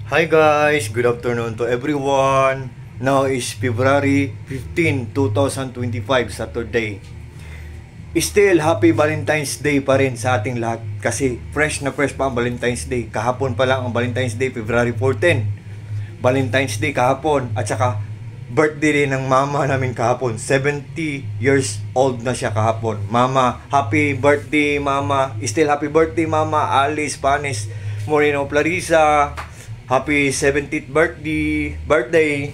Hi guys, good afternoon to everyone. Now is February 15, 2025, Saturday. Still, happy Valentine's Day pa rin sa ating lahat kasi fresh na fresh pa ang Valentine's Day. Kahapon pa lang ang Valentine's Day, February 14. Valentine's Day kahapon at saka birthday rin ng mama namin kahapon. 70 years old na siya kahapon. Mama, happy birthday mama. Still happy birthday mama Alice Panes Moreno Clarissa. Happy 70th birthday.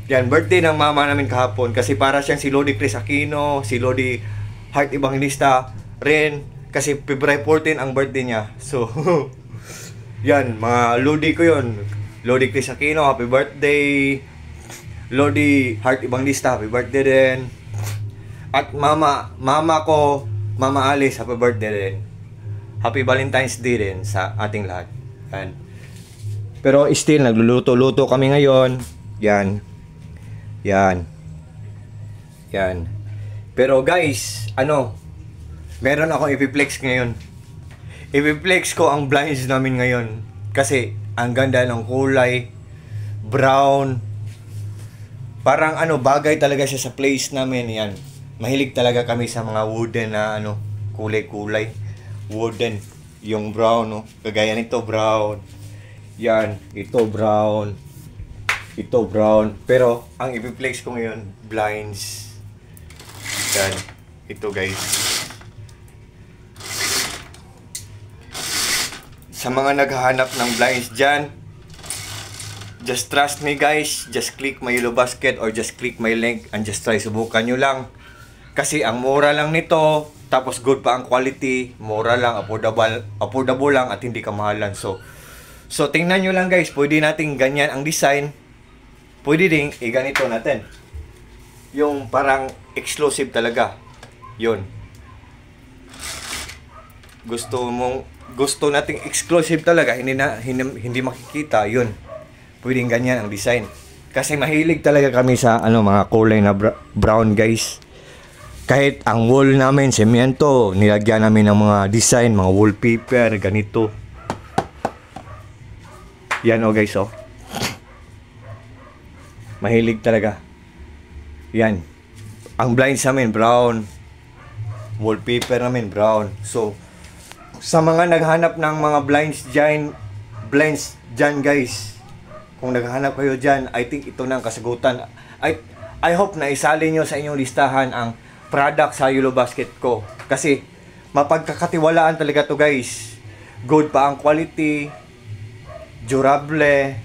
Yan, birthday ng mama namin kahapon kasi para siyang si Lodi Chris Aquino, si Lodi Heart Evangelista rin kasi February 14 ang birthday niya. So, yan, mga Lodi ko yun. Lodi Chris Aquino, happy birthday. Lodi Heart Evangelista, happy birthday din. At mama ko, Mama Alice, happy birthday din. Happy Valentine's Day din sa ating lahat. Yan. Pero still, nagluluto-luto kami ngayon. Yan. Pero guys, meron akong i-flex ngayon. I-flex ko ang blinds namin ngayon. Kasi, ang ganda ng kulay. Brown. Parang bagay talaga siya sa place namin. Yan. Mahilig talaga kami sa mga wooden na kulay-kulay. Wooden. Yung brown, no? Kagaya nito, brown. Yan, ito brown. Ito brown. Pero, ang i-flex ko ngayon, blinds. Yan. Ito guys. Sa mga naghahanap ng blinds dyan, just trust me guys. Just click my yellow basket or just click my link and just try. Subukan nyo lang. Kasi ang mura lang nito, tapos good pa ang quality, mura lang, affordable lang at hindi kamahalan. So tingnan nyo lang guys, pwede nating ganyan ang design. Pwede ding ganito natin. Yung parang exclusive talaga. Yun. Gusto nating exclusive talaga, hindi makikita, yun. Pwedeng ganyan ang design. Kasi mahilig talaga kami sa mga kulay na brown guys. Kahit ang wall namin, semento, nilagyan namin ng mga design, mga wallpaper, ganito. Yan guys mahilig talaga. Yan. Ang blinds namin brown. Wallpaper namin brown. So, sa mga naghanap ng mga blinds dyan guys. Kung naghanap kayo dyan, I think ito na ang kasagutan. I hope na isali nyo sa inyong listahan ang product sa Yellow Basket ko. Kasi, mapagkakatiwalaan talaga to guys. Good pa ang quality. Durable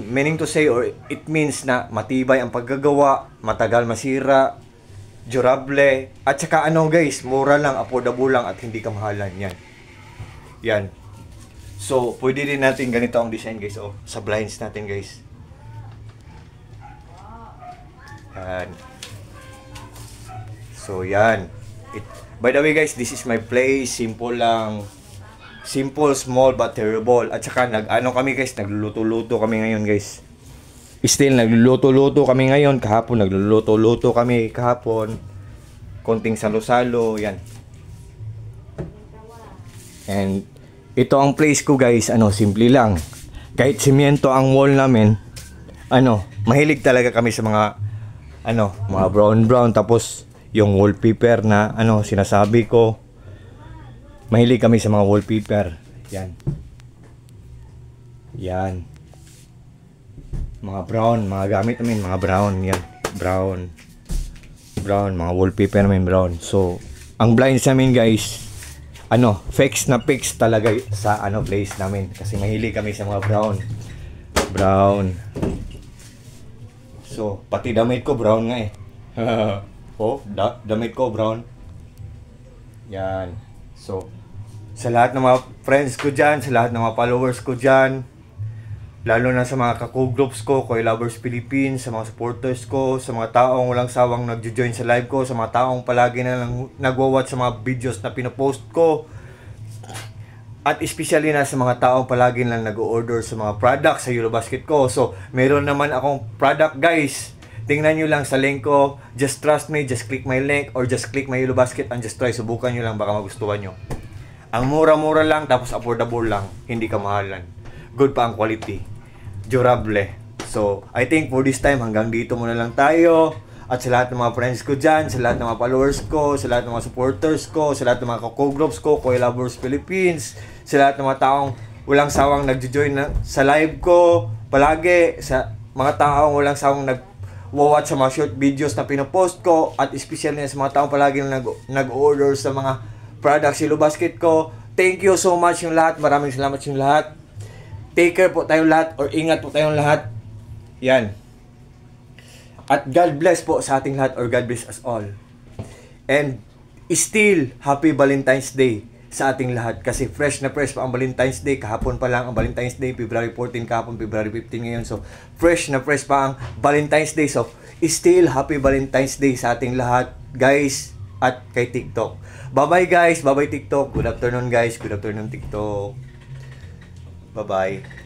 meaning to say or it means na matibay ang paggagawa, matagal masira, durable, at saka guys, mura lang, affordable lang at hindi kamahalan. Yan. So, pwede din natin ganito ang design guys sa blinds natin guys. Yan. So, yan. By the way guys, this is my place, simple lang. Simple, small, but terrible. At saka kami guys, nagluluto-luto kami ngayon guys. Still, nagluluto-luto kami ngayon. Kahapon, nagluluto-luto kami kahapon. Konting salo-salo, yan. And, ito ang place ko guys, simple lang. Kahit simyento ang wall namin, mahilig talaga kami sa mga, mga brown. Tapos, yung wallpaper na, sinasabi ko, mahilig kami sa mga wallpaper. Yan. Mga brown, mga gamit namin, mga brown. Yan. Brown, mga wallpaper namin brown. So, ang blinds namin guys, fix talaga sa place namin. Kasi mahilig kami sa mga brown. So, pati damit ko brown nga eh. Damit ko brown. Yan. So, sa lahat ng mga friends ko dyan, sa lahat ng mga followers ko dyan, lalo na sa mga kaku-groups ko, Koi Lovers Philippines, sa mga supporters ko, sa mga taong walang sawang nagjo-join sa live ko, sa mga taong palagi na nagwa-watch sa mga videos na pinopost ko, at especially na sa mga taong palagi na nag-order sa mga products sa Yellow Basket ko. So, meron naman akong product guys. Tingnan nyo lang sa link ko. Just trust me, just click my link or just click my Yellow Basket and just try. Subukan nyo lang, baka magustuhan nyo. Ang mura-mura lang, tapos affordable lang. Hindi kamahalan. Good pa ang quality. Durable. So, I think for this time, hanggang dito muna lang tayo. At sa lahat ng mga friends ko dyan, sa lahat ng mga followers ko, sa lahat ng mga supporters ko, sa lahat ng mga co-groups ko, Koi Lovers Philippines, sa lahat ng mga taong walang sawang nagjo-join sa live ko, palagi, sa mga taong walang sawang nag-watch sa mga short videos na pinopost ko, at especially sa mga taong palagi na nag-order sa mga products Yellow Basket ko. Thank you so much yung lahat. Maraming salamat yung lahat. Take care po tayong lahat, or ingat po tayong lahat. Yan. At God bless po sa ating lahat, or God bless us all. And still, Happy Valentine's Day sa ating lahat. Kasi fresh na fresh pa ang Valentine's Day. Kahapon pa lang ang Valentine's Day. February 14 kahapon, February 15 ngayon. So, fresh na fresh pa ang Valentine's Day. So, still, Happy Valentine's Day sa ating lahat, guys, at kay TikTok. Bye-bye, guys. Bye-bye, TikTok. Good afternoon, guys. Good afternoon, TikTok. Bye-bye.